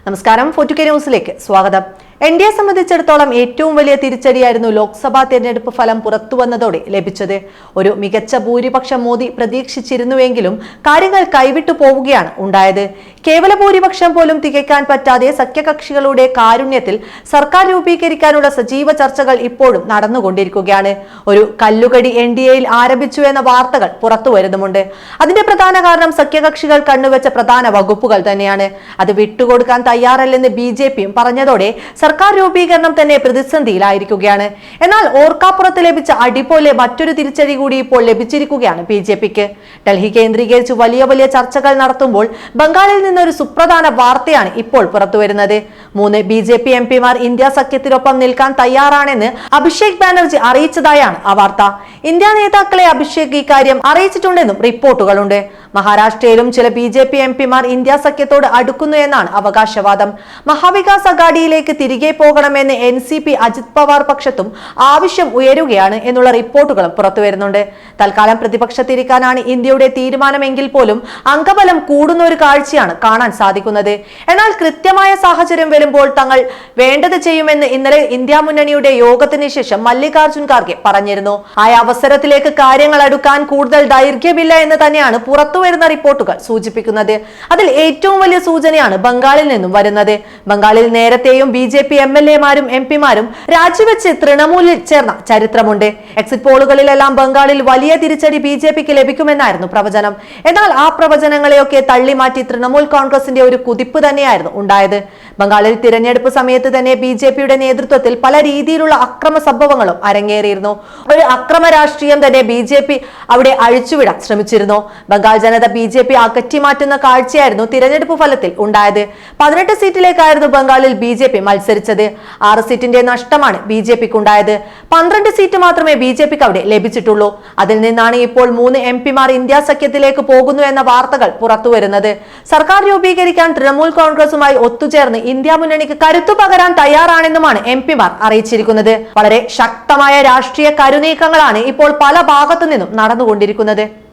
നമസ്കാരം. 4K ന്യൂസിലേക്ക് സ്വാഗതം. എൻഡിഎ സംബന്ധിച്ചിടത്തോളം ഏറ്റവും വലിയ തിരിച്ചടിയായിരുന്നു ലോക്സഭാ തെരഞ്ഞെടുപ്പ് ഫലം പുറത്തുവന്നതോടെ ലഭിച്ചത്. ഒരു മികച്ച ഭൂരിപക്ഷം മോദി പ്രതീക്ഷിച്ചിരുന്നുവെങ്കിലും കാര്യങ്ങൾ കൈവിട്ടു പോവുകയാണ് ഉണ്ടായത്. കേവല ഭൂരിപക്ഷം പോലും തികയ്ക്കാൻ പറ്റാതെ സഖ്യകക്ഷികളുടെ കാരുണ്യത്തിൽ സർക്കാർ രൂപീകരിക്കാനുള്ള സജീവ ചർച്ചകൾ ഇപ്പോഴും നടന്നുകൊണ്ടിരിക്കുകയാണ്. ഒരു കല്ലുകടി എൻഡിഎയിൽ ആരംഭിച്ചു എന്ന വാർത്തകൾ പുറത്തു വരുന്നുമുണ്ട്. അതിന്റെ പ്രധാന കാരണം സഖ്യകക്ഷികൾ കണ്ണുവെച്ച പ്രധാന വകുപ്പുകൾ തന്നെയാണ്. അത് വിട്ടുകൊടുക്കാൻ തയ്യാറല്ലെന്ന് ബിജെപിയും പറഞ്ഞതോടെ സർക്കാർ രൂപീകരണം തന്നെ പ്രതിസന്ധിയിലായിരിക്കുകയാണ്. എന്നാൽ ഓർക്കാപ്പുറത്ത് ലഭിച്ച അടി പോലെ മറ്റൊരു തിരിച്ചടി കൂടി ഇപ്പോൾ ലഭിച്ചിരിക്കുകയാണ് ബിജെപിക്ക്. ഡൽഹി കേന്ദ്രീകരിച്ച് വലിയ വലിയ ചർച്ചകൾ നടത്തുമ്പോൾ ബംഗാളിൽ നിന്നൊരു സുപ്രധാന വാർത്തയാണ് ഇപ്പോൾ പുറത്തുവരുന്നത്. 3 ബിജെപി എംപിമാർ ഇന്ത്യ സഖ്യത്തിനൊപ്പം നിൽക്കാൻ തയ്യാറാണെന്ന് അഭിഷേക് ബാനർജി അറിയിച്ചതായാണ് ആ വാർത്ത. ഇന്ത്യ നേതാക്കളെ അഭിഷേക് ഇക്കാര്യം അറിയിച്ചിട്ടുണ്ടെന്നും റിപ്പോർട്ടുകളുണ്ട്. മഹാരാഷ്ട്രയിലും ചില ബിജെപി എംപിമാർ ഇന്ത്യ സഖ്യത്തോട് അടുക്കുന്നു എന്നാണ് അവകാശവാദം. മഹാവികാസ് അഘാഡിയിലേക്ക് തിരികെ പോകണമെന്ന് NCP അജിത് പവാർ പക്ഷത്തും ആവശ്യം ഉയരുകയാണ് എന്നുള്ള റിപ്പോർട്ടുകളും പുറത്തുവരുന്നുണ്ട്. തൽക്കാലം പ്രതിപക്ഷത്തിരിക്കാനാണ് ഇന്ത്യയുടെ തീരുമാനമെങ്കിൽ പോലും അംഗബലം കൂടുന്ന ഒരു കാഴ്ചയാണ് കാണാൻ സാധിക്കുന്നത്. എന്നാൽ കൃത്യമായ സാഹചര്യം വരുമ്പോൾ തങ്ങൾ വേണ്ടത് ചെയ്യുമെന്ന് ഇന്നലെ ഇന്ത്യ മുന്നണിയുടെ യോഗത്തിന് ശേഷം മല്ലികാർജുൻ ഖാർഗെ പറഞ്ഞിരുന്നു. ആ അവസരത്തിലേക്ക് കാര്യങ്ങൾ അടുക്കാൻ കൂടുതൽ ദൈർഘ്യമില്ല എന്ന് തന്നെയാണ് പുറത്തുവരുന്ന റിപ്പോർട്ടുകൾ സൂചിപ്പിക്കുന്നത്. അതിൽ ഏറ്റവും വലിയ സൂചനയാണ് ബംഗാളിൽ നിന്നും വരുന്നത്. ബംഗാളിൽ നേരത്തെയും ബിജെപി MLA-മാരും MP-മാരും രാജിവെച്ച് തൃണമൂലിൽ ചേർന്ന ചരിത്രമുണ്ട്. എക്സിറ്റ് പോളുകളിലെല്ലാം ബംഗാളിൽ വലിയ തിരിച്ചടി ബിജെപിക്ക് ലഭിക്കുമെന്നായിരുന്നു പ്രവചനം. എന്നാൽ ആ പ്രവചനങ്ങളെയൊക്കെ തള്ളിമാറ്റി തൃണമൂൽ കോൺഗ്രസിന്റെ ഒരു കുതിപ്പ് തന്നെയായിരുന്നു ഉണ്ടായത്. ബംഗാളിൽ തിരഞ്ഞെടുപ്പ് സമയത്ത് തന്നെ ബിജെപിയുടെ നേതൃത്വത്തിൽ പല രീതിയിലുള്ള അക്രമ സംഭവങ്ങളും അരങ്ങേറിയിരുന്നു. ഒരു അക്രമ രാഷ്ട്രീയം തന്നെ ബിജെപി അവിടെ അഴിച്ചുവിടാൻ ശ്രമിച്ചിരുന്നു. ബംഗാൾ ജനത ബിജെപി അകറ്റിമാറ്റുന്ന കാഴ്ചയായിരുന്നു തിരഞ്ഞെടുപ്പ് ഫലത്തിൽ ഉണ്ടായത്. 18 സീറ്റിലേക്കായിരുന്നു ബംഗാളിൽ ബിജെപി മത്സരിച്ചത്. 6 സീറ്റിന്റെ നഷ്ടമാണ് ബിജെപിക്ക് ഉണ്ടായത്. 12 സീറ്റ് മാത്രമേ ബിജെപിക്ക് അവിടെ ലഭിച്ചിട്ടുള്ളൂ. അതിൽ നിന്നാണ് ഇപ്പോൾ 3 MP-മാർ ഇന്ത്യ സഖ്യത്തിലേക്ക് പോകുന്നു എന്ന വാർത്തകൾ പുറത്തുവരുന്നത്. സർക്കാർ രൂപീകരിക്കാൻ തൃണമൂൽ കോൺഗ്രസുമായി ഒത്തുചേർന്ന് ഇന്ത്യ മുന്നണിക്ക് കരുത്തു പകരാൻ തയ്യാറാണെന്നുമാണ് MP-മാർ അറിയിച്ചിരിക്കുന്നത്. വളരെ ശക്തമായ രാഷ്ട്രീയ കരുനീക്കങ്ങളാണ് ഇപ്പോൾ പല ഭാഗത്തു നിന്നും നടന്നുകൊണ്ടിരിക്കുന്നത്.